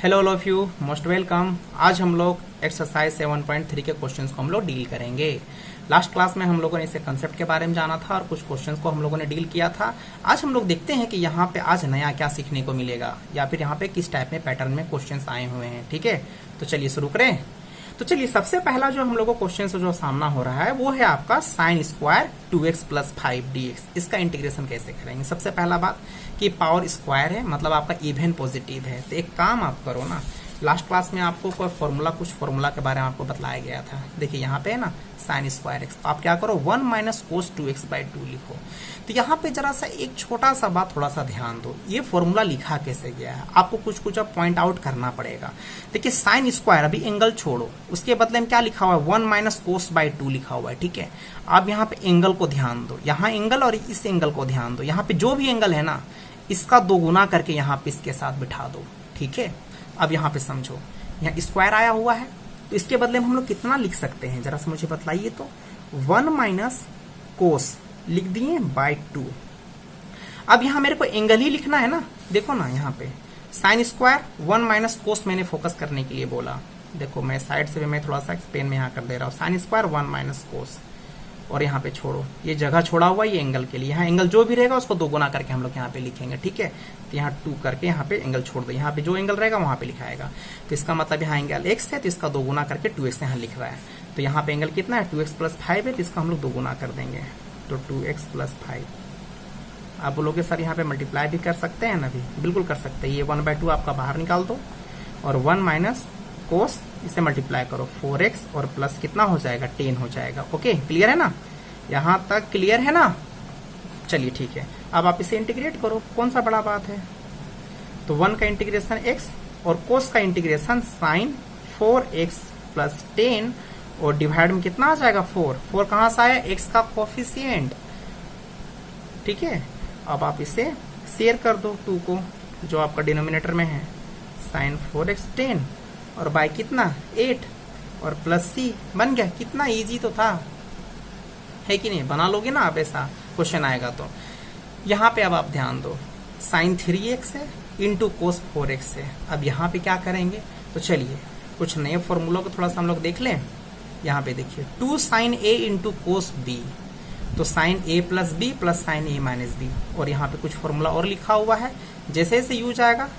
Hello all of you, most welcome. आज हम लोग एक्सरसाइज 7.3 के क्वेश्चंस को हम लोग डील करेंगे। लास्ट क्लास में हम लोगों ने इसे कंसेप्ट के बारे में जाना था और कुछ क्वेश्चंस को हम लोगों ने डील किया था। आज हम लोग देखते हैं कि यहाँ पे आज नया क्या सीखने को मिलेगा या फिर यहाँ पे किस टाइप में पैटर्न में क्वेश्चंस आए हुए हैं। ठीक है, तो चलिए शुरू करें। तो चलिए सबसे पहला जो हम लोग को क्वेश्चन से जो सामना हो रहा है वो है आपका sine square 2x plus 5dx। इसका इंटीग्रेशन कैसे करेंगे? सबसे पहला बात कि पावर स्क्वायर है, मतलब आपका इवन पॉजिटिव है। तो एक काम आप करो ना, लास्ट क्लास में आपको कोई फॉर्मूला कुछ फॉर्मूला के बारे में आपको बताया गया था। देखिए यहाँ पे है ना साइन स्क्वायर एक्स, तो आप क्या करो 1 माइनस कोस 2x/2 लिखो। तो यहाँ पे जरा सा एक छोटा सा बात थोड़ा सा ध्यान दो, ये फॉर्मूला लिखा कैसे गया है आपको कुछ कुछ अब पॉइंट आउट करना पड़ेगा। देखिए साइन स्क्वायर, अभी एंगल छोड़ो, उसके बदले में क्या लिखा हुआ है 1 माइनस कोस/2 लिखा हुआ है। ठीक है, आप यहाँ पे एंगल को ध्यान दो, यहाँ एंगल और इस एंगल को ध्यान दो। यहाँ पे जो भी एंगल है ना इसका 2 गुना करके यहाँ पे इसके साथ बिठा दो। ठीक है, अब यहाँ पे समझो, यहाँ स्क्वायर आया हुआ है तो इसके बदले में हम लोग कितना लिख सकते हैं जरा सा मुझे बताइए। तो 1 माइनस कोस लिख दिए बाय 2। अब यहाँ मेरे को एंगल ही लिखना है ना, देखो ना यहाँ पे साइन स्क्वायर 1 माइनस कोस मैंने फोकस करने के लिए बोला। देखो मैं साइड से भी मैं थोड़ा सा एक्सपेन में यहाँ कर दे रहा हूँ, साइन स्क्वायर 1 माइनस कोस, और यहाँ पे छोड़ो, ये जगह छोड़ा हुआ ये एंगल के लिए। यहाँ एंगल जो भी रहेगा उसको 2 गुना करके हम लोग यहाँ पे लिखेंगे। ठीक है, तो यहाँ 2 करके यहाँ पे एंगल छोड़ दो, यहाँ पे जो एंगल रहेगा वहां पे लिखाएगा। तो इसका मतलब यहाँ एंगल x है तो इसका 2 गुना करके 2x यहाँ लिख रहा है। तो यहाँ पे एंगल कितना है 2x प्लस 5 है, तो इसका हम लोग 2 गुना कर देंगे, तो 2x प्लस 5। आप बोलोगे सर यहाँ पे मल्टीप्लाई भी कर सकते हैं ना? भी बिल्कुल कर सकते हैं। ये 1/2 आपका बाहर निकाल दो और 1 माइनस कोस इसे मल्टीप्लाई करो 4x और प्लस कितना हो जाएगा 10 हो जाएगा। ओके, क्लियर है ना? यहाँ तक क्लियर है ना? चलिए ठीक है, अब आप इसे इंटीग्रेट करो, कौन सा बड़ा बात है। तो 1 का इंटीग्रेशन x और कोस का इंटीग्रेशन साइन 4x प्लस 10 और डिवाइड में कितना आ जाएगा 4 कहां से आया? x का कोफिशिएंट। ठीक है, अब आप इसे शेयर कर दो 2 को जो आपका डिनोमिनेटर में है, साइन 4x 10 और बाय कितना 8 और प्लस c बन गया। कितना इजी तो था, है कि नहीं? बना लोगे ना आप, ऐसा क्वेश्चन आएगा तो। यहाँ पे अब आप ध्यान दो, साइन 3x है इंटू कोस 4x है। अब यहाँ पे क्या करेंगे? तो चलिए कुछ नए फॉर्मूला को थोड़ा सा हम लोग देख लें। यहाँ पे देखिए 2 sine a into cos b, तो sine a plus b plus sine a minus b, और यहाँ पे कुछ फॉर्मूला और लिखा हुआ है। जैसे जैसे यूज आएगा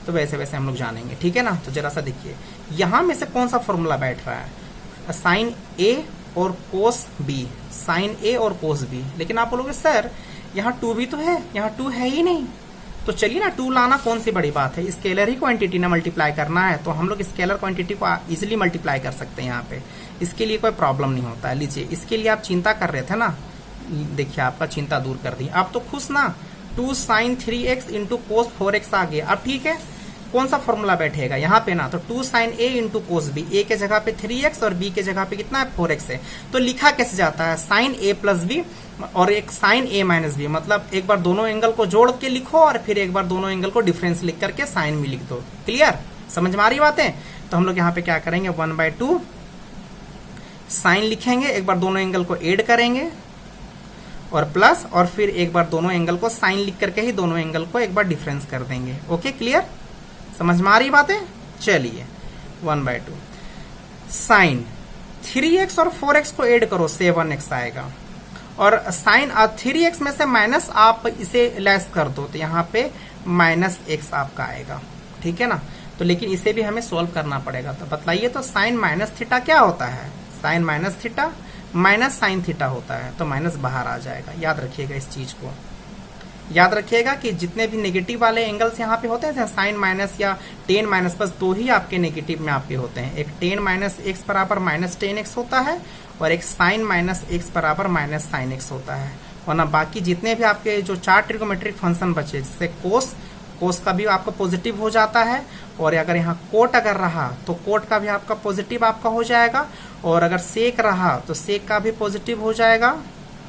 तो वैसे वैसे हम लोग जानेंगे। ठीक है ना? तो जरा सा देखिए यहाँ में से कौन सा फॉर्मूला बैठ रहा है, साइन a और कोस b, साइन a और कोस b। लेकिन आप बोलोगे सर यहाँ 2 भी तो है, यहाँ 2 है ही नहीं। तो चलिए ना 2 लाना कौन सी बड़ी बात है, स्केलर ही क्वांटिटी ना मल्टीप्लाई करना है तो हम लोग स्केलर क्वांटिटी को इजीली मल्टीप्लाई कर सकते हैं यहाँ पे। इसके लिए कोई प्रॉब्लम नहीं होता है। लीजिए, इसके लिए आप चिंता कर रहे थे ना, देखिए आपका चिंता दूर कर दी। आप तो खुश ना, 2 sign 3x into cos 4x आ गया। अब ठीक है, कौन सा फॉर्मूला बैठेगा यहाँ पे ना, तो 2 sine a into cos b, a के जगह पे 3x और b के जगह पे कितना है 4x है। तो लिखा कैसे जाता है साइन a प्लस b और एक साइन a माइनस b, मतलब एक बार दोनों एंगल को जोड़ के लिखो और फिर एक बार दोनों एंगल को डिफरेंस लिख करके साइन में लिख दो। क्लियर? समझ में आ रही बातें? तो हम लोग यहाँ पे क्या करेंगे 1/2 साइन लिखेंगे, एक बार दोनों एंगल को एड करेंगे और प्लस, और फिर एक बार दोनों एंगल को साइन लिख करके ही दोनों एंगल को एक बार डिफरेंस कर देंगे। Okay, clear? समझ में आ रही बातें? चलिए 1/2 साइन 3x और 4x को ऐड करो 7x आएगा, और साइन 3x में से माइनस आप इसे लेस कर दो तो यहाँ पे माइनस x आपका आएगा। ठीक है ना? तो लेकिन इसे भी हमें सोल्व करना पड़ेगा। तो बताइए, तो साइन माइनस थीटा क्या होता है? Sine minus theta minus sine theta होता है, तो माइनस बाहर आ जाएगा। याद रखिएगा इस चीज को, याद रखिएगा कि जितने भी नेगेटिव वाले एंगल्स यहाँ पे होते हैं साइन माइनस या टेन माइनस, बस 2 ही आपके नेगेटिव में आपके होते हैं। एक टेन माइनस एक्स बराबर माइनस 10x होता है और एक साइन माइनस एक्स बराबर माइनस साइन एक्स होता है। वरना बाकी जितने भी आपके जो 4 ट्रिगोमेट्रिक फंक्शन बचे, जैसे कोस का भी आपका पॉजिटिव हो जाता है, और अगर यहाँ कोट अगर रहा तो कोट का भी आपका पॉजिटिव आपका हो जाएगा, और अगर सेक रहा तो सेक का भी पॉजिटिव हो जाएगा,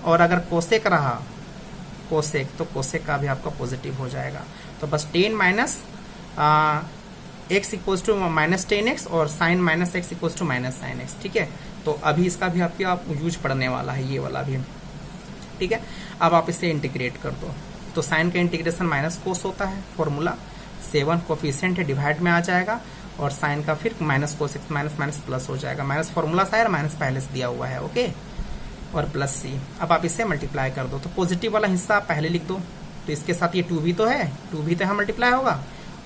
और अगर कोसेक रहा कोसेक तो कोसेक का भी आपका पॉजिटिव हो जाएगा। तो बस 10 minus x equals to minus 10x और sine minus x equals to minus sine x. ठीक है, तो अभी इसका भी आपके आप यूज पड़ने वाला है, ये वाला भी। ठीक है, अब आप इसे इंटीग्रेट कर दो, तो साइन का इंटीग्रेशन माइनस कोस होता है फॉर्मूला, 7 कोफिशिएंट है, डिवाइड में आ जाएगा और साइन का फिर minus cos x minus minus plus हो जाएगा। माइनस फॉर्मूला सा है और माइनस पहले से दिया हुआ है, ओके। और प्लस सी, अब आप इसे मल्टीप्लाई कर दो, तो पॉजिटिव वाला हिस्सा आप पहले लिख दो, तो इसके साथ ये 2 भी तो है, 2 भी तो यहाँ मल्टीप्लाई होगा,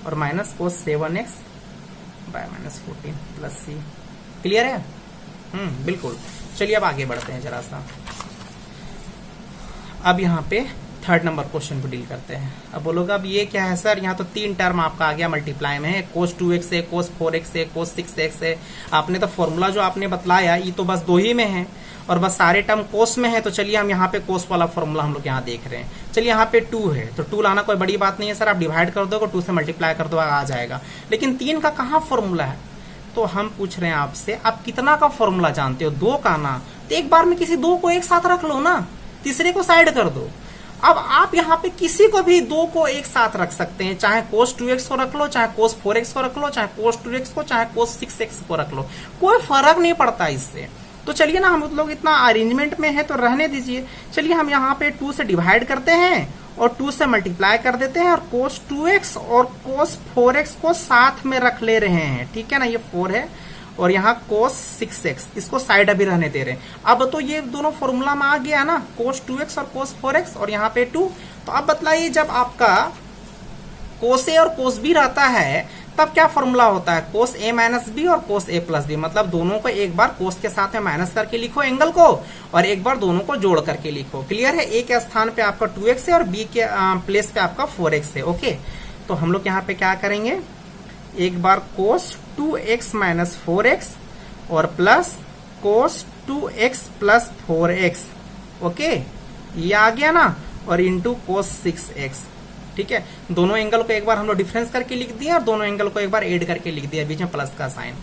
और minus cos 7x by minus 14 plus C. Clear है? बिल्कुल। चलिए अब आगे बढ़ते हैं जरा सा। अब यहाँ पे थर्ड नंबर क्वेश्चन को डील करते हैं। अब बोलोगे अब ये क्या है सर, यहाँ तो 3 टर्म आपका आ गया मल्टीप्लाई में है, cos 2x है, cos 4x है, cos 6x है। आपने तो फॉर्मूला जो आपने बतलाया ये तो बस 2 ही में है और बस सारे टर्म cos में है। तो चलिए हम यहाँ पे cos वाला फॉर्मूला हम लोग यहाँ देख रहे हैं। चलिए यहाँ पे 2 है तो 2 लाना कोई बड़ी बात नहीं है सर, आप डिवाइड कर दोगे 2 से मल्टीप्लाई कर दो आ जाएगा। लेकिन 3 का कहाँ फॉर्मूला है, तो हम पूछ रहे हैं आपसे आप कितना का फॉर्मूला जानते हो? 2 का ना, तो एक बार में किसी 2 को एक साथ रख लो ना, तीसरे को साइड कर दो। अब आप यहाँ पे किसी को भी 2 को एक साथ रख सकते हैं, चाहे cos 2x को रख लो, चाहे cos 4x को रख लो, चाहे cos 2x को, चाहे cos 6x को रख लो, कोई फर्क नहीं पड़ता इससे। तो चलिए ना, हम लोग इतना अरेंजमेंट में है तो रहने दीजिए। चलिए हम यहाँ पे 2 से डिवाइड करते हैं और 2 से मल्टीप्लाई कर देते हैं और cos 2x और cos 4x को साथ में रख ले रहे हैं, ठीक है ना। ये 4 है और यहाँ cos 6x, इसको साइड अभी रहने दे रहे हैं। अब तो ये दोनों फॉर्मूला में आ गया ना, cos 2x और cos 4x और यहाँ पे 2। तो अब बतलाइए जब आपका cos a और cos b रहता है तब क्या फॉर्मूला होता है, cos a माइनस बी और cos a प्लस बी। मतलब दोनों को एक बार cos के साथ में माइनस करके लिखो एंगल को और एक बार दोनों को जोड़ करके लिखो। क्लियर है? a के स्थान पे आपका 2x है और b के प्लेस पे आपका 4x है, ओके। तो हम लोग यहाँ पे क्या करेंगे, एक बार cos 2x माइनस 4x और plus cos 2x plus 4x, okay, ये आ गया ना, और इंटू cos 6x, ठीक है। दोनों एंगल को एक बार हम लोग डिफरेंस करके लिख दिया और दोनों एंगल को एक बार ऐड करके लिख दिया, बीच में प्लस का साइन,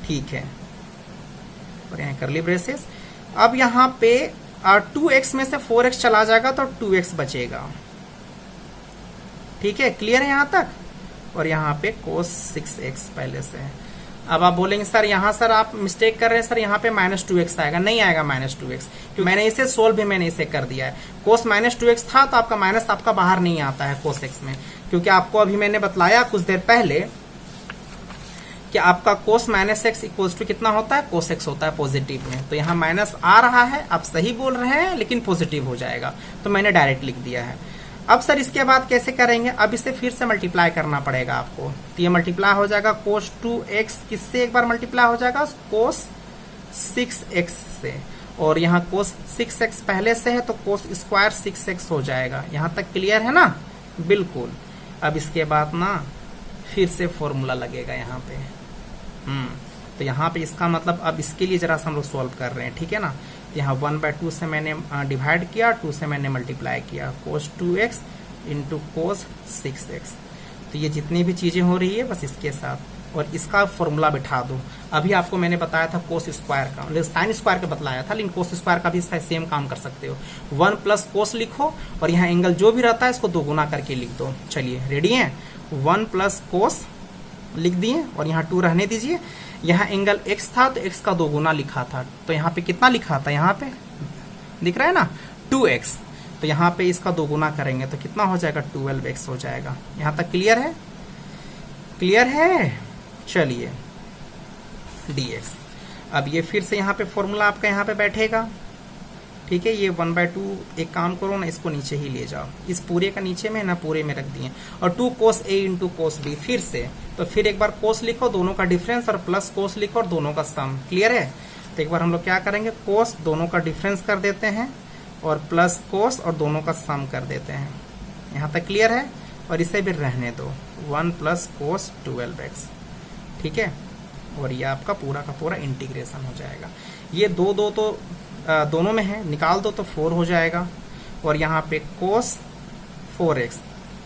ठीक है। और यहाँ करली ब्रेसेस। अब यहाँ पे 2x में से 4x चला जाएगा तो 2x बचेगा, ठीक है। क्लियर है यहाँ तक? और यहाँ पे cos 6x पहले से है। अब आप बोलेंगे सर यहाँ सर आप मिस्टेक कर रहे हैं सर, यहाँ पे -2x आएगा। नहीं आएगा -2x, क्योंकि मैंने इसे सोल्व भी मैंने इसे कर दिया है। cos -2x था तो आपका माइनस आपका बाहर नहीं आता है cos x में, क्योंकि आपको अभी मैंने बतलाया कुछ देर पहले कि आपका cos -x इक्वल्स टू कितना होता है, cos x होता है पॉजिटिव में। तो यहाँ माइनस आ रहा है, आप सही बोल रहे हैं, लेकिन पॉजिटिव हो जाएगा, तो मैंने डायरेक्ट लिख दिया है। अब सर इसके बाद कैसे करेंगे, अब इसे फिर से मल्टीप्लाई करना पड़ेगा आपको। तो ये मल्टीप्लाई हो जाएगा cos 2x किससे एक बार मल्टीप्लाई हो जाएगा, cos 6x से, और यहाँ cos 6x पहले से है तो cos स्क्वायर 6x हो जाएगा। यहाँ तक क्लियर है ना? बिल्कुल। अब इसके बाद ना फिर से फॉर्मूला लगेगा यहाँ पे। तो यहाँ पे इसका मतलब अब इसके लिए जरा सा हम लोग सॉल्व कर रहे हैं, ठीक है ना। यहाँ 1/2 से मैंने डिवाइड किया, 2 से मैंने मल्टीप्लाई किया, cos 2x into cos 6x। तो ये जितनी भी चीजें हो रही है बस इसके साथ, और इसका फॉर्मूला बिठा दो। अभी आपको मैंने बताया था cos स्क्वायर का, मतलब साइन स्क्वायर का बतलाया था, लेकिन cos स्क्वायर का भी सेम काम कर सकते हो। 1 प्लस cos लिखो और यहाँ एंगल जो भी रहता है इसको 2 गुना करके लिख दो। चलिए रेडी है? 1 प्लस cos लिख दिए और यहाँ 2 रहने दीजिए। यहाँ एंगल x था तो x का 2 गुना लिखा था, तो यहाँ पे कितना लिखा था, यहाँ पे दिख रहा है ना 2x। तो यहाँ पे इसका 2 गुना करेंगे तो कितना हो जाएगा, 12x हो जाएगा। यहाँ तक क्लियर है? क्लियर है? चलिए dx। अब ये फिर से यहाँ पे फॉर्मूला आपका यहाँ पे बैठेगा, ठीक है। ये 1/2 एक काम करो ना, इसको नीचे ही ले जाओ, इस पूरे का नीचे में ना पूरे में रख दिए, और 2 cos a into cos b फिर से, तो फिर एक बार cos लिखो दोनों का डिफरेंस और प्लस cos लिखो और दोनों का सम। क्लियर है? तो एक बार हम लोग क्या करेंगे, cos दोनों का डिफरेंस कर देते हैं और प्लस cos और दोनों का सम कर देते हैं। यहाँ तक क्लियर है? और इसे भी रहने दो, 1 प्लस cos 12x, ठीक है। और ये आपका पूरा का पूरा इंटीग्रेशन हो जाएगा। ये 2 तो दोनों में है, निकाल दो तो 4 हो जाएगा। और यहाँ पे cos 4x,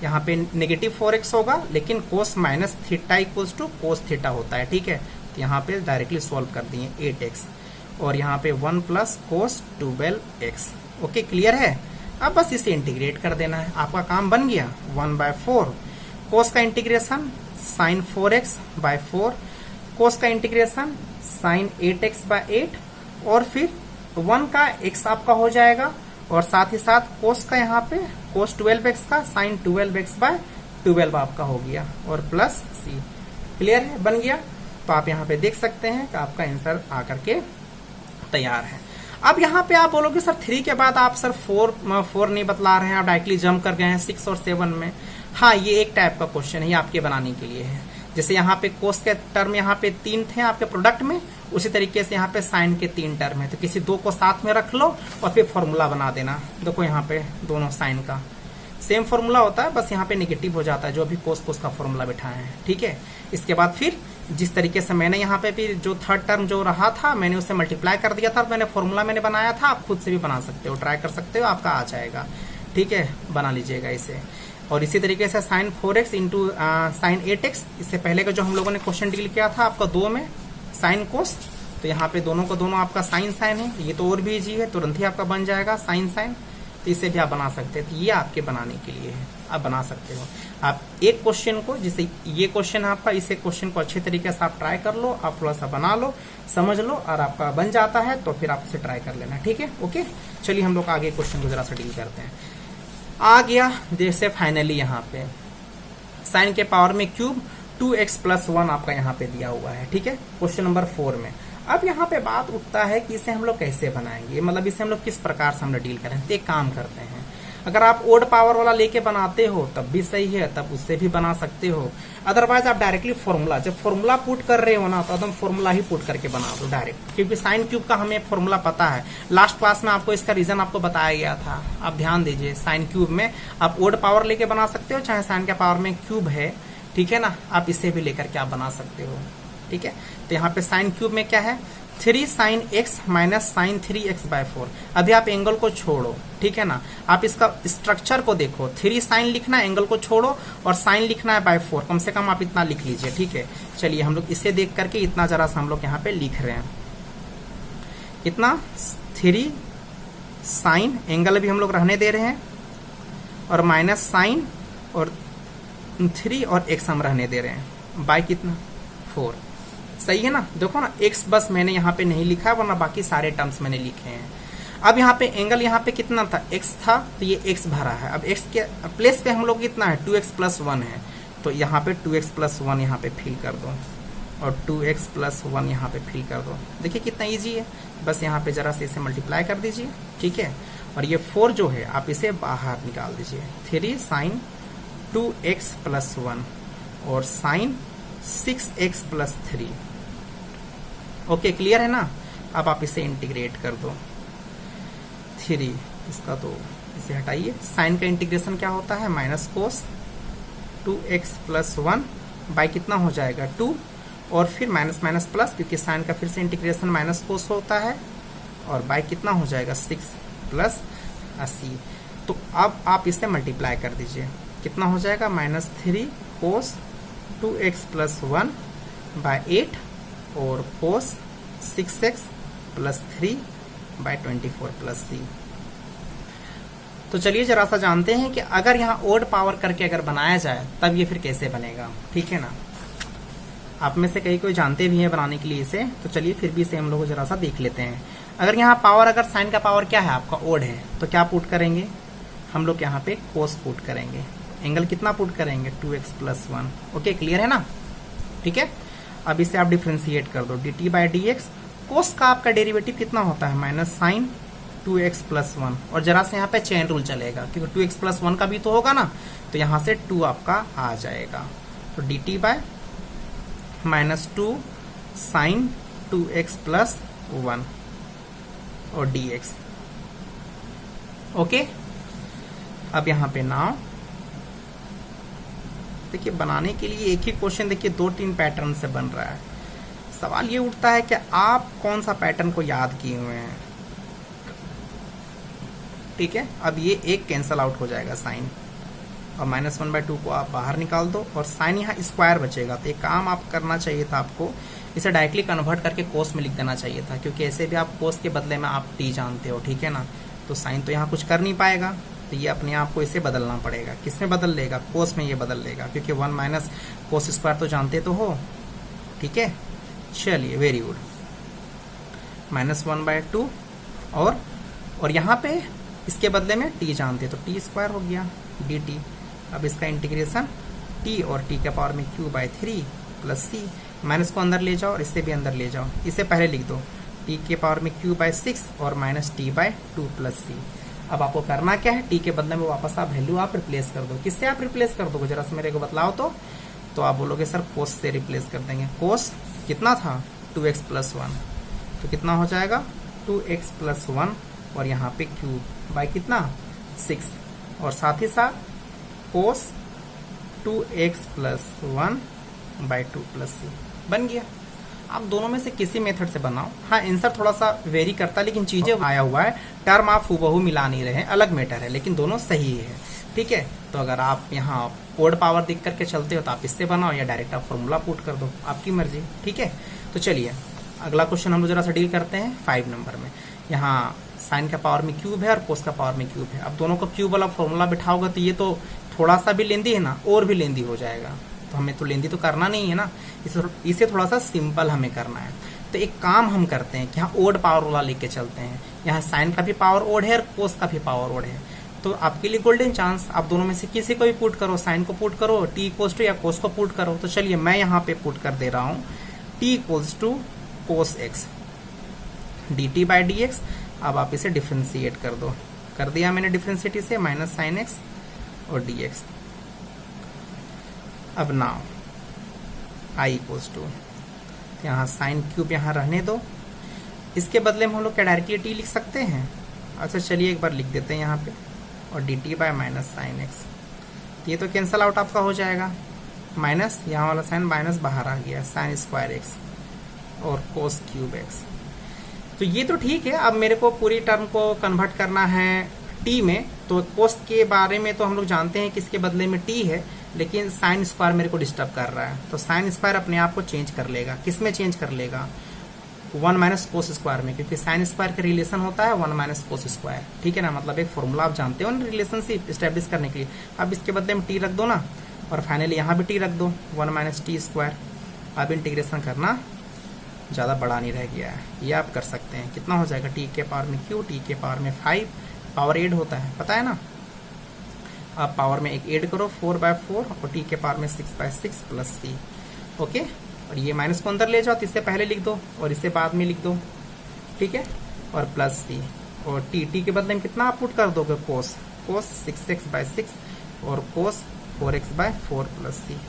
यहाँ पे नेगेटिव 4x होगा, लेकिन cos minus theta equals to cos theta होता है, ठीक है। तो यहाँ पे डायरेक्टली सॉल्व कर दिए 8x, और यहाँ पे 1 plus cos 12x, okay. Clear है? अब बस इसे इंटीग्रेट कर देना है, आपका काम बन गया। 1/4 cos का integration sin 4x by 4, cos का इंटीग्रेशन sin 8x/8, और फिर 1 का x आपका हो जाएगा, और साथ ही साथ cos का यहाँ पे cos 12x का sin 12x/ 12 आपका हो गया और प्लस सी। क्लियर है, बन गया। तो आप यहाँ पे देख सकते हैं कि आपका आंसर आकर के तैयार है। अब यहाँ पे आप बोलोगे सर 3 के बाद आप सर 4 नहीं बतला रहे हैं, आप डायरेक्टली जंप कर गए हैं 6 और 7 में। हाँ, ये एक टाइप का क्वेश्चन है, ये आपके बनाने के लिए है। जैसे यहाँ पे कोस के टर्म यहाँ पे 3 थे आपके प्रोडक्ट में, उसी तरीके से यहाँ पे साइन के 3 टर्म है, तो किसी 2 को साथ में रख लो और फिर फॉर्मूला बना देना। देखो यहाँ पे दोनों साइन का सेम फॉर्मूला होता है, बस यहाँ पे नेगेटिव हो जाता है जो अभी कोस का फॉर्मूला बिठाए हैं। ठीक है, इसके बाद फिर जिस तरीके से मैंने यहाँ पे भी जो थर्ड टर्म जो रहा था मैंने उससे मल्टीप्लाई कर दिया था, मैंने फॉर्मूला मैंने बनाया था, आप खुद से भी बना सकते हो, ट्राई कर सकते हो, आपका आ जाएगा। ठीक है, बना लीजिएगा इसे। और इसी तरीके से sign 4x into sine 8x, इससे पहले का जो हम लोगों ने क्वेश्चन डील किया था आपका 2 में साइन कोस, तो यहाँ पे दोनों का दोनों आपका साइन साइन है, ये तो और भी इजी है, तुरंत ही आपका बन जाएगा साइन साइन। तो इसे भी आप बना सकते हैं, तो ये आपके बनाने के लिए है, आप बना सकते हो। आप एक क्वेश्चन को, जैसे ये क्वेश्चन आपका, इसे क्वेश्चन को अच्छे तरीके से आप ट्राई कर लो, आप थोड़ा सा बना लो, समझ लो, और आपका बन जाता है तो फिर आप इसे ट्राई कर लेना। ठीक है, ओके। चलिए हम लोग आगे क्वेश्चन को जरा सा डील करते हैं। आ गया जैसे फाइनली यहाँ पे साइन के पावर में क्यूब 2x + 1 आपका यहाँ पे दिया हुआ है। ठीक है, क्वेश्चन नंबर 4 में। अब यहाँ पे बात उठता है कि इसे हम लोग कैसे बनाएंगे, मतलब इसे हम लोग किस प्रकार से हम लोग डील करें। तो एक काम करते हैं, अगर आप ओड पावर वाला लेके बनाते हो तब भी सही है, तब उससे भी बना सकते हो। अदरवाइज आप डायरेक्टली फॉर्मूला, जब फॉर्मूला पुट कर रहे हो ना तो एकदम फॉर्मूला ही पुट करके बना दो डायरेक्ट, क्योंकि साइन क्यूब का हमें फॉर्मूला पता है। लास्ट क्लास में आपको इसका रीजन आपको बताया गया था, आप ध्यान दीजिए। साइन क्यूब में आप ओड पावर लेके बना सकते हो, चाहे साइन के पावर में क्यूब है, ठीक है ना, आप इसे भी लेकर के आप बना सकते हो। ठीक है, तो यहाँ पे साइन क्यूब में क्या है, 3 sin x - sin 3x/4। अभी आप एंगल को छोड़ो, ठीक है ना, आप इसका स्ट्रक्चर को देखो। 3 sin लिखना है, एंगल को छोड़ो, और साइन लिखना है /4, कम से कम आप इतना लिख लीजिए। ठीक है, चलिए हम लोग इसे देख करके इतना जरा सा हम लोग यहाँ पे लिख रहे हैं, इतना 3 sin, एंगल भी हम लोग रहने दे रहे हैं, और माइनस साइन और 3 और x हम रहने दे रहे हैं, बाय कितना 4। सही है ना, देखो ना, x बस मैंने यहाँ पे नहीं लिखा है, वरना बाकी सारे टर्म्स मैंने लिखे हैं। अब यहाँ पे एंगल यहाँ पे कितना था, x था, तो ये x भरा है। अब x के प्लेस पे हम लोग कितना है, 2x + 1 है, तो यहाँ पे 2x + 1 यहाँ पे फिल कर दो, और 2x + 1 यहाँ पे फिल कर दो। देखिए कितना ईजी है, बस यहाँ पे जरा से इसे मल्टीप्लाई कर दीजिए। ठीक है, और ये 4 जो है आप इसे बाहर निकाल दीजिए। 3 sin 2x + 1 और sin 6x + 3। ओके, क्लियर है ना। अब आप इसे इंटीग्रेट कर दो, 3 इसका, तो इसे हटाइए। साइन का इंटीग्रेशन क्या होता है, माइनस कोस 2x + 1 बाय कितना हो जाएगा 2, और फिर माइनस माइनस प्लस, क्योंकि साइन का फिर से इंटीग्रेशन माइनस कोस होता है, और बाय कितना हो जाएगा 6 + 80। तो अब आप इसे मल्टीप्लाई कर दीजिए, कितना हो जाएगा, -3 कोस 2x + 1 बाय 8 और कोस 6x + 3 बाय 24 + c। तो चलिए जरा सा जानते हैं कि अगर यहाँ ओड पावर करके अगर बनाया जाए तब ये फिर कैसे बनेगा। ठीक है ना, आप में से कई कोई जानते भी हैं बनाने के लिए इसे, तो चलिए फिर भी इसे हम लोग जरा सा देख लेते हैं। अगर यहाँ पावर, अगर साइन का पावर क्या है आपका, ओड है, तो क्या पुट करेंगे हम लोग, यहाँ पे कोस पुट करेंगे। एंगल कितना पुट करेंगे, 2x + 1। ओके, क्लियर है ना। ठीक है, अब इसे आप डिफ्रेंशिएट कर दो, dt/dx। कोस का आपका डेरिवेटिव कितना होता है, -sin 2x + 1, और जरा से यहाँ पे चेन रूल चलेगा, क्योंकि 2x + 1 का भी तो होगा ना, तो यहाँ से 2 आपका आ जाएगा, तो dt बाय -2 sin 2x + 1 और dx। ओके, अब यहाँ पे नाउ देखिए, बनाने के लिए एक ही क्वेश्चन देखिए 2-3 पैटर्न से बन रहा है। सवाल ये उठता है कि आप कौन सा पैटर्न को याद किए हुए हैं। ठीक है, अब ये एक कैंसल आउट हो जाएगा साइन, और -1/2 को आप बाहर निकाल दो, और साइन यहाँ स्क्वायर बचेगा। तो एक काम आप करना चाहिए था आपको, इसे डायरेक्टली कन्वर्ट करके कोस में लिख देना चाहिए था, क्योंकि ऐसे भी आप कोस के बदले में आप टी जानते हो। ठीक है ना, तो साइन तो यहाँ कुछ कर नहीं पाएगा, तो ये अपने आप को इसे बदलना पड़ेगा। किसमें बदल लेगा, कोस में ये बदल लेगा, क्योंकि 1 - कोस स्क्वायर तो जानते तो हो। ठीक है, चलिए वेरी गुड, -1/2, और यहाँ पे इसके बदले में टी जानते, तो टी स्क्वायर हो गया dt। अब इसका इंटीग्रेशन टी और टी के पावर में cube by 3 plus C. Minus को अंदर ले जाओ और इसे भी अंदर ले जाओ। इसे पहले लिख दो टी के पावर में क्यू बाई 6 और माइनस टी बाई 2 प्लस सी। अब आपको करना क्या है, टी के बदले में वापस आप वैल्यू आप रिप्लेस कर दो। किससे आप रिप्लेस कर दोगे जरा से मेरे को बतलाओ तो आप बोलोगे सर कोस से रिप्लेस कर देंगे। कोस कितना था 2x प्लस 1, तो कितना हो जाएगा 2x प्लस 1 और यहाँ पे क्यूब बाई कितना 6 और साथ ही साथ कोस 2x प्लस 1 बाई 2 प्लस सी बन गया। आप दोनों में से किसी मेथड से बनाओ। हाँ आंसर थोड़ा सा वेरी करता है लेकिन चीजें आया हुआ है, टर्म आप हूबहू मिला नहीं रहे, अलग मैटर है लेकिन दोनों सही है। ठीक है, तो अगर आप यहाँ ओड पावर दिख करके चलते हो तो आप इससे बनाओ या डायरेक्ट आप फॉर्मूला पुट कर दो, आपकी मर्जी। ठीक है, तो चलिए अगला क्वेश्चन हम लोग जरा सा डील करते हैं 5 नंबर में। यहाँ साइन का पावर में क्यूब है और कोस का पावर में क्यूब है। अब दोनों को क्यूब वाला फॉर्मूला बिठाओगे तो ये तो थोड़ा सा भी लेंदी है ना, और भी लेंदी हो जाएगा, तो हमें तो लेंदी तो करना नहीं है ना, इसे थोड़ा सा सिंपल हमें करना है। तो एक काम हम करते हैं कि यहाँ ओड पावर वाला लेके चलते हैं। यहाँ साइन का भी पावर ओड है और कोस का भी पावर ओड है, तो आपके लिए गोल्डन चांस, आप दोनों में से किसी को भी पुट करो, साइन को पुट करो, टी इक्वल्स टू या कोस को पुट करो। तो चलिए मैं यहाँ पे पुट कर दे रहा हूँ T equals to cos x D T by D x. अब आप इसे डिफ्रेंशिएट कर दो, कर दिया मैंने डिफ्रेंशिएट इसे, माइनस साइन एक्स और डी एक्स। अब नाउ आई इक्वल्स टू, यहाँ साइन क्यूब यहाँ रहने दो, इसके बदले में हम लोग क्या डायरेक्टली टी लिख सकते हैं। अच्छा चलिए एक बार लिख देते हैं यहाँ पे, और D T by minus sine x, ये तो कैंसल आउट आपका हो जाएगा, माइनस यहाँ वाला साइन माइनस बाहर आ गया, साइन स्क्वायर एक्स और कोस क्यूब एक्स। तो ये तो ठीक है, अब मेरे को पूरी टर्म को कन्वर्ट करना है टी में, तो कोस के बारे में तो हम लोग जानते हैं कि इसके बदले में टी है, लेकिन साइन स्क्वायर मेरे को डिस्टर्ब कर रहा है, तो साइन स्क्वायर अपने आप को चेंज कर लेगा। किस में चेंज कर लेगा 1 माइनस कोस स्क्वायर में, क्योंकि साइन स्क्वायर का रिलेशन होता है 1 माइनस कोस स्क्वायर। ठीक है ना, मतलब एक फॉर्मूला आप जानते हो ना रिलेशनशिप स्टैब्लिश करने के लिए। अब इसके बदले में टी रख दो ना, और फाइनली यहाँ भी टी रख दो 1 माइनस टी स्क्वायर। अब इंटीग्रेशन करना ज़्यादा बड़ा नहीं रह गया है, ये आप कर सकते हैं। कितना हो जाएगा टी के पावर में क्यू, टी के पावर में 5, पावर 8 होता है पता है ना। आप पावर में एक ऐड करो 4/4 और टी के पावर में 6/6 प्लस सी। ओके, और ये माइनस को अंदर ले जाओ, तो इससे पहले लिख दो और इससे बाद में लिख दो। ठीक है, और प्लस सी और टी के बदले में कितना आप पुट कर दोगे कोस 6x/6 और कोस 4x/4 प्लस सी।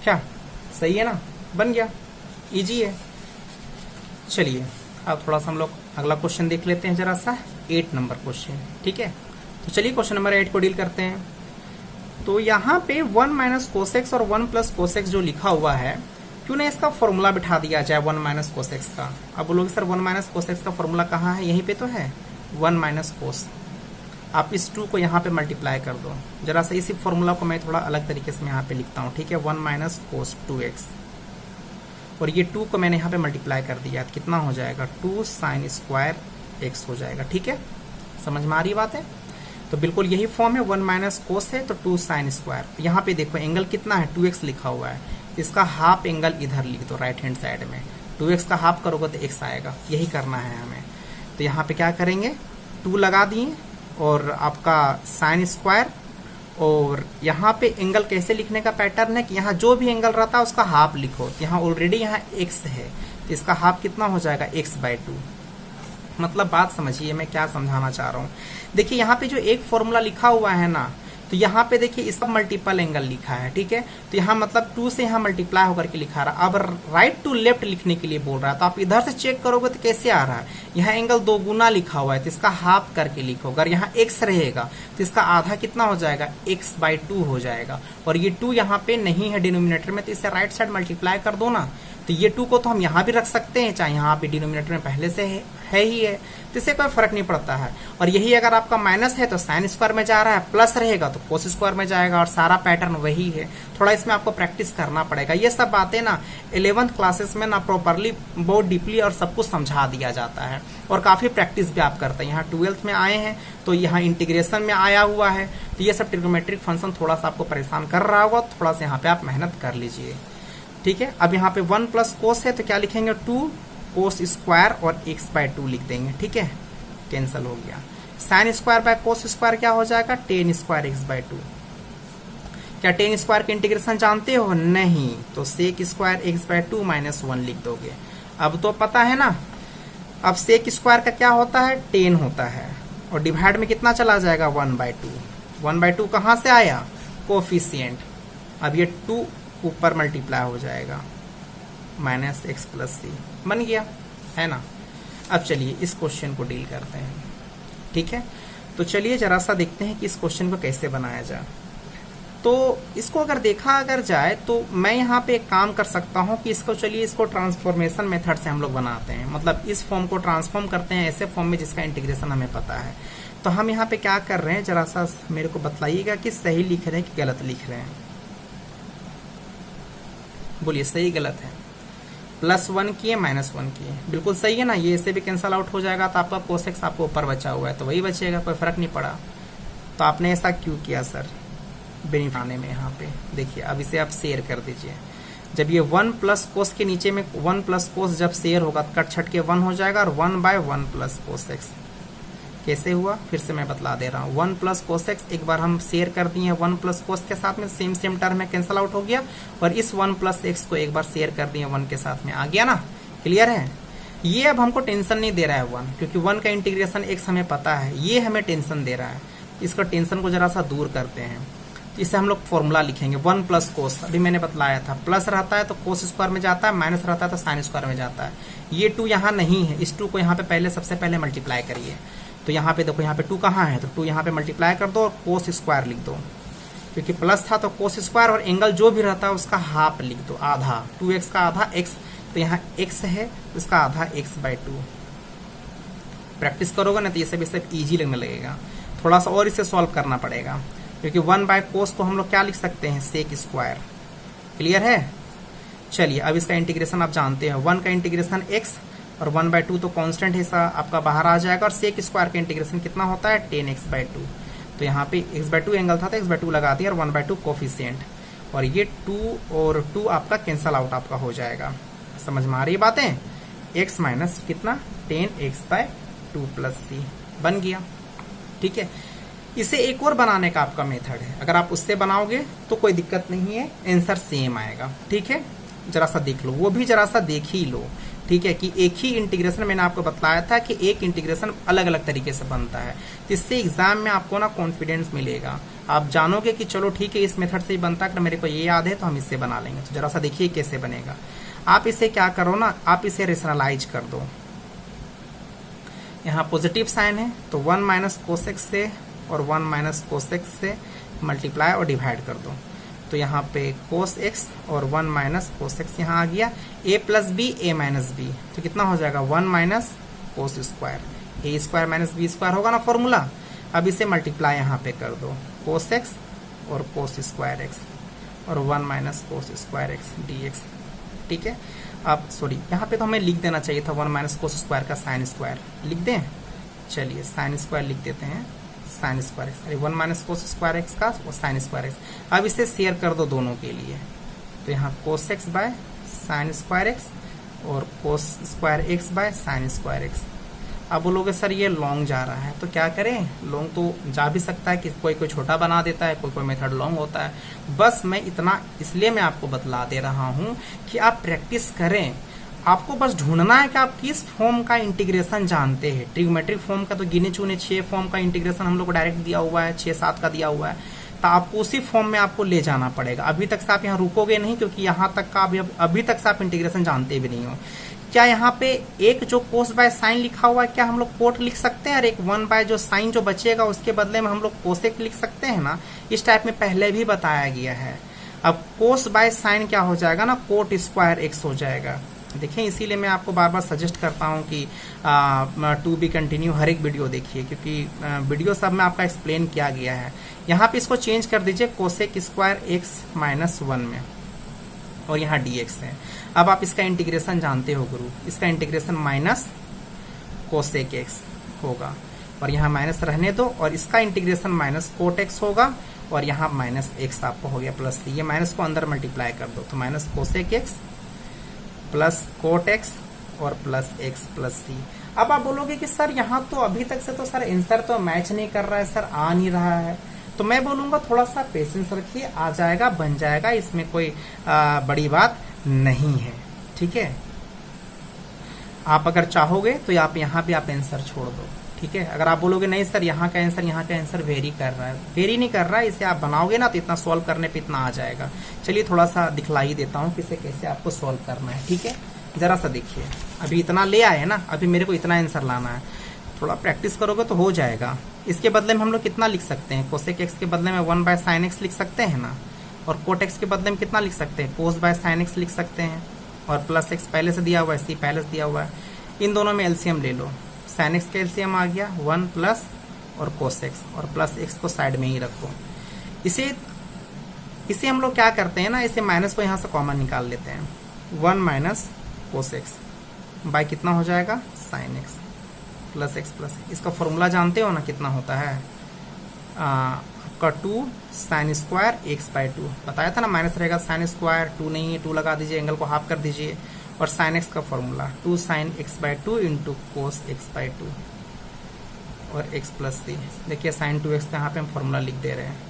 क्या सही है ना, बन गया, इजी है। चलिए अब थोड़ा सा हम लोग अगला क्वेश्चन देख लेते हैं जरा सा, 8 नंबर क्वेश्चन। ठीक है, तो चलिए क्वेश्चन नंबर 8 को डील करते हैं। तो यहाँ पे 1 माइनस कोसेक्स और 1 प्लस कोसेक्स जो लिखा हुआ है, क्यों ना इसका फॉर्मूला बिठा दिया जाए 1 माइनस कोसेक्स का। अब बोलोगे सर 1 माइनस कोसेक्स का फॉर्मूला कहाँ है, यहीं पे तो है 1 माइनस कोस। आप इस 2 को यहाँ पे मल्टीप्लाई कर दो। जरा सा इसी फॉर्मूला को मैं थोड़ा अलग तरीके से यहाँ पे लिखता हूँ। ठीक है, 1 माइनस कोस 2x, और ये 2 को मैंने यहाँ पे मल्टीप्लाई कर दिया, कितना हो जाएगा 2 साइन स्क्वायर x हो जाएगा। ठीक है, समझ में आ रही बात है। तो बिल्कुल यही फॉर्म है, 1 माइनस कोस है तो 2 साइन स्क्वायर। यहाँ पे देखो एंगल कितना है 2x लिखा हुआ है, इसका हाफ एंगल इधर लिख दो राइट हैंड साइड में, 2x का हाफ करोगे तो x आएगा, यही करना है हमें। तो यहाँ पे क्या करेंगे 2 लगा दिए और आपका साइन स्क्वायर, और यहाँ पे एंगल कैसे लिखने का पैटर्न है कि यहाँ जो भी एंगल रहता है उसका हाफ लिखो। तो यहाँ ऑलरेडी यहाँ x है, तो इसका हाफ कितना हो जाएगा x/2। मतलब बात समझिए मैं क्या समझाना चाह रहा हूँ। देखिए यहाँ पे जो एक फॉर्मूला लिखा हुआ है ना, तो यहाँ पे देखिए इसका मल्टीपल एंगल लिखा है। ठीक है, तो यहाँ मतलब 2 से यहाँ मल्टीप्लाई होकर के लिखा रहा। अब राइट टू लेफ्ट लिखने के लिए बोल रहा है, तो आप इधर से चेक करोगे तो कैसे आ रहा है, यहाँ एंगल 2 गुना लिखा हुआ है, तो इसका हाफ करके लिखो। अगर यहाँ x रहेगा तो इसका आधा कितना हो जाएगा x/2 हो जाएगा, और ये 2 यहाँ पे नहीं है डिनोमिनेटर में, तो इसे राइट साइड मल्टीप्लाई कर दो ना। तो ये 2 को तो हम यहाँ भी रख सकते हैं, चाहे यहाँ पे डिनोमिनेटर में पहले से है ही है, तो इससे कोई फर्क नहीं पड़ता है। और यही अगर आपका माइनस है तो साइन स्क्वायर में जा रहा है, प्लस रहेगा तो कोस स्क्वायर में जाएगा, और सारा पैटर्न वही है। थोड़ा इसमें आपको प्रैक्टिस करना पड़ेगा। ये सब बातें ना 11th क्लासेस में ना प्रॉपरली बहुत डीपली और सब कुछ समझा दिया जाता है, और काफी प्रैक्टिस भी आप करते हैं। यहाँ 12th में आए हैं तो यहाँ इंटीग्रेशन में आया हुआ है, तो ये सब ट्रिग्नोमेट्रिक फंक्शन थोड़ा सा आपको परेशान कर रहा होगा, थोड़ा सा यहाँ पे आप मेहनत कर लीजिए। ठीक है, अब यहाँ पे 1 प्लस कोस है तो क्या लिखेंगे 2 कोस स्क्वायर और x/2 लिख देंगे। ठीक है, कैंसिल हो गया। Sine square by cos square क्या हो जाएगा 10 स्क्वायर x/2। क्या टेन स्क्वायर का इंटीग्रेशन जानते हो? नहीं, तो sec square x by 2 minus 1 लिख दोगे। अब तो पता है ना। अब सेक स्क्वायर का क्या होता है? 10 होता है, और डिवाइड में कितना चला जाएगा? 1/2। 1/2 कहाँ से आया? कोफिशिएंट। अब ये 2 ऊपर मल्टीप्लाई हो जाएगा, माइनस एक्स प्लस सी बन गया, है ना। अब चलिए इस क्वेश्चन को डील करते हैं, ठीक है। तो चलिए जरा सा देखते हैं कि इस क्वेश्चन को कैसे बनाया जाए। तो इसको अगर देखा जाए तो मैं यहाँ पे एक काम कर सकता हूँ कि इसको ट्रांसफॉर्मेशन मेथड से हम लोग बनाते हैं, मतलब इस फॉर्म को ट्रांसफॉर्म करते हैं ऐसे फॉर्म में जिसका इंटीग्रेशन हमें पता है। तो हम यहाँ पे क्या कर रहे हैं, जरा सा मेरे को बतलाइएगा कि सही लिख रहे हैं कि गलत लिख रहे हैं। बोलिए सही गलत है। +1 किए -1 किए, बिल्कुल सही है ना। ये इससे भी कैंसल आउट हो जाएगा, तो आपका कोसेक्स आपको ऊपर बचा हुआ है तो वही बचेगा, कोई फर्क नहीं पड़ा। तो आपने ऐसा क्यों किया सर? बेनिफाने में यहाँ पे देखिए, अब इसे आप शेयर कर दीजिए। जब ये 1 प्लस कोस के नीचे में 1 प्लस कोस जब शेयर होगा तो कट छट के 1 हो जाएगा, और 1/1 प्लस कोसेक्स। कैसे हुआ फिर से मैं बतला दे रहा हूँ। 1 प्लस कोसेक्स एक बार हम शेयर कर दिए 1 प्लस कोस के साथ में, सेम टर्म में कैंसल आउट हो गया, और इस 1 प्लस एक्स को एक बार शेयर कर दिए 1 के साथ में, आ गया ना। क्लियर है। ये अब हमको टेंशन नहीं दे रहा है 1, क्योंकि 1 का इंटीग्रेशन एक्स हमें पता है, ये हमें टेंशन दे रहा है। इसका टेंशन को जरा सा दूर करते हैं। इसे हम लोग फॉर्मूला लिखेंगे 1 प्लस कोस। अभी मैंने बतलाया था, प्लस रहता है तो कोस स्क्वायर में जाता है, माइनस रहता है तो साइन स्क्वायर में जाता है। ये 2 यहाँ नहीं है, इस 2 को यहाँ पे सबसे पहले मल्टीप्लाई करिए। तो यहाँ पे देखो, यहाँ पे 2 कहाँ है, तो 2 यहाँ पे मल्टीप्लाई कर दो और कोस स्क्वायर लिख दो, क्योंकि प्लस था तो कोस स्क्वायर, और एंगल जो भी रहता है उसका हाफ लिख दो, आधा। 2x का आधा x, तो यहाँ x है उसका आधा x/2। प्रैक्टिस करोगे ना तो ये सब ईजी लगने लगेगा। थोड़ा सा और इसे सॉल्व करना पड़ेगा, क्योंकि 1/कोस को हम लोग क्या लिख सकते हैं? Sec square. क्लियर है। चलिए अब इसका इंटीग्रेशन आप जानते हैं, 1 का इंटीग्रेशन x और 1/2 तो कांस्टेंट हिस्सा आपका बाहर आ जाएगा, और सेक स्क्वायर का इंटीग्रेशन कितना होता है? 10x/2। तो यहाँ पे x/2 एंगल था तो x/2 लगा दिया, और 1/2 कोफिशिएंट, और ये 2 और 2 आपका कैंसल आउट आपका हो जाएगा। समझ में आ रही बातें? x माइनस कितना? 10x/2 प्लस c बन गया, ठीक है। इसे एक और बनाने का आपका मेथड है, अगर आप उससे बनाओगे तो कोई दिक्कत नहीं है, आंसर सेम आएगा, ठीक है। जरा सा देख लो, वो भी जरा सा देख ही लो, ठीक है, कि एक ही इंटीग्रेशन मैंने आपको बताया था कि एक इंटीग्रेशन अलग अलग तरीके से बनता है, तो इससे एग्जाम में आपको ना कॉन्फिडेंस मिलेगा। आप जानोगे कि चलो ठीक है इस मेथड से ही बनता है, मेरे को ये याद है तो हम इससे बना लेंगे। तो जरा सा देखिए कैसे बनेगा। आप इसे क्या करो ना, आप इसे रेशनलाइज कर दो। यहाँ पॉजिटिव साइन है तो 1 माइनस कोसेक्स से और 1 माइनस कोसेक्स से मल्टीप्लाई और डिवाइड कर दो। तो यहाँ पे कोस एक्स और 1 माइनस कोस एक्स यहाँ आ गया, a plus B A minus B, तो कितना हो जाएगा? 1 minus cos square, A square minus B square होगा ना फॉर्मूला। अब इसे मल्टीप्लाई यहाँ पे कर दो, कोस एक्स और कोस स्क्वायर एक्स, और 1 minus cos square x D x, ठीक है। अब सॉरी, यहाँ पे तो हमें लिख देना चाहिए था 1 माइनस कोस स्क्वायर का साइन स्क्वायर, लिख दें। चलिए साइन स्क्वायर लिख देते हैं, sign square x, 1 minus cos square x का और साइन स्क्वायर एक्स। अब इसे शेयर कर दो दोनों के लिए, तो यहाँ cos x by sine square x और cos square x by sine square x. अब बोलोगे सर ये लॉन्ग जा रहा है, तो क्या करें? लॉन्ग तो जा भी सकता है कि कोई छोटा बना देता है, कोई मेथड लॉन्ग होता है। बस मैं इतना इसलिए मैं आपको बतला दे रहा हूँ कि आप प्रैक्टिस करें। आपको बस ढूंढना है कि आप किस फॉर्म का इंटीग्रेशन जानते हैं। ट्रिग्मेट्रिक फॉर्म का तो गिने चुने 6 फॉर्म का इंटीग्रेशन हम लोग को डायरेक्ट दिया हुआ है, 6-7 का दिया हुआ है, तो आपको उसी फॉर्म में आपको ले जाना पड़ेगा। अभी तक से आप यहाँ रुकोगे नहीं, क्योंकि यहाँ तक का अभी तक से आप इंटीग्रेशन जानते भी नहीं हो। क्या यहाँ पे एक जो कोस बाय साइन लिखा हुआ है, क्या हम लोग कोट लिख सकते हैं? और एक 1 बाय जो साइन जो बचेगा उसके बदले में हम लोग कोसेक लिख सकते हैं ना। इस टाइप में पहले भी बताया गया है। अब कोस बाय साइन क्या हो जाएगा ना, कोट स्क्वायर एक्स हो जाएगा। देखिए इसीलिए मैं आपको बार बार सजेस्ट करता हूँ कि टू बी कंटिन्यू हर एक वीडियो देखिए, क्योंकि वीडियो सब में आपका एक्सप्लेन किया गया है। यहाँ पे इसको चेंज कर दीजिए कोसेक स्क्वायर एक्स माइनस 1 में, और यहाँ dx है। अब आप इसका इंटीग्रेशन जानते हो गुरु, इसका इंटीग्रेशन माइनस कोसेक एक्स होगा, और यहाँ माइनस रहने दो, और इसका इंटीग्रेशन माइनस कोट एक्स होगा, और यहाँ माइनस एक्स आपको हो गया प्लस सी। ये माइनस को अंदर मल्टीप्लाई कर दो, तो minus cosec x plus cot x और प्लस एक्स प्लस सी। अब आप बोलोगे कि सर यहाँ तो अभी तक से तो सर आंसर तो मैच नहीं कर रहा है, सर आ नहीं रहा है। तो मैं बोलूंगा थोड़ा सा पेशेंस रखिए, आ जाएगा, बन जाएगा, इसमें कोई बड़ी बात नहीं है। ठीक है, आप अगर चाहोगे तो आप यहाँ भी आप आंसर छोड़ दो। ठीक है, अगर आप बोलोगे नहीं सर यहाँ का आंसर वेरी कर रहा है, वेरी नहीं कर रहा है, इसे आप बनाओगे ना तो इतना सॉल्व करने पे इतना आ जाएगा। चलिए थोड़ा सा दिखला ही देता हूँ किसे कैसे आपको सॉल्व करना है। ठीक है, जरा सा देखिए, अभी इतना ले आए ना, अभी मेरे को इतना आंसर लाना है, थोड़ा प्रैक्टिस करोगे तो हो जाएगा। इसके बदले में हम लोग कितना लिख सकते हैं, कोसेक एक्स के बदले में 1/sin x लिख सकते हैं ना, और कोट एक्स के बदले में कितना लिख सकते हैं, cos/sin x लिख सकते हैं, और प्लस एक्स पहले से दिया हुआ है, सी पहले से दिया हुआ है, इन दोनों में एलसीएम ले लो, sin x का एलसीएम आ गया 1 प्लस और cos x, और प्लस x को साइड में ही रखो। इसे हम लोग क्या करते हैं ना, इसे माइनस को यहाँ से कॉमन निकाल लेते हैं, 1 माइनस cos x बाय कितना हो जाएगा sin x plus x plus, इसका फॉर्मूला जानते हो ना कितना होता है, आपका 2 sin स्क्वायर x/2 बताया था ना, माइनस रहेगा sin स्क्वायर, 2 नहीं है 2 लगा दीजिए, एंगल को हाफ कर दीजिए, और sin x का formula 2 sin x/2 into cos x/2 और x प्लस c। देखिए sin 2x का यहाँ पे हम फॉर्मूला लिख दे रहे हैं,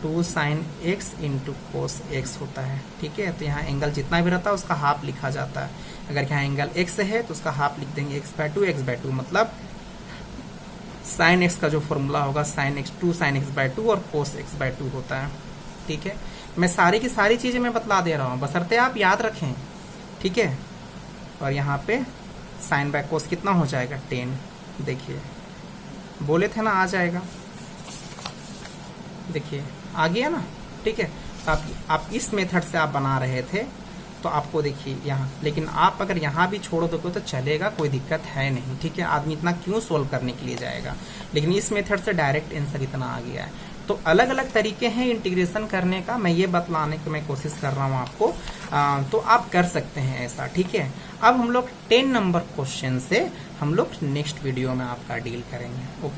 2 sin x into cos x होता है। ठीक है, तो यहाँ एंगल जितना भी रहता है उसका हाफ लिखा जाता है, अगर यहाँ एंगल x है तो उसका हाफ लिख देंगे x/2 मतलब sin x का जो फॉर्मूला होगा sin x 2 sin x/2 और cos x/2 होता है। ठीक है, मैं सारी की सारी चीजें मैं बतला दे रहा हूँ, बशर्ते आप याद रखें। ठीक है, और यहाँ पे sin बाय cos कितना हो जाएगा 10, देखिए बोले थे ना आ जाएगा, देखिए आ गया ना। ठीक है, तो आप इस मेथड से आप बना रहे थे तो आपको देखिए यहाँ, लेकिन आप अगर यहाँ भी छोड़ दोगे तो चलेगा, कोई दिक्कत है नहीं। ठीक है, आदमी इतना क्यों सोल्व करने के लिए जाएगा, लेकिन इस मेथड से डायरेक्ट आंसर इतना आ गया है। तो अलग अलग तरीके हैं इंटीग्रेशन करने का, मैं ये बतलाने की मैं कोशिश कर रहा हूँ आपको, तो आप कर सकते हैं ऐसा। ठीक है, अब हम लोग 10 नंबर क्वेश्चन से हम लोग नेक्स्ट वीडियो में आपका डील करेंगे। ओके।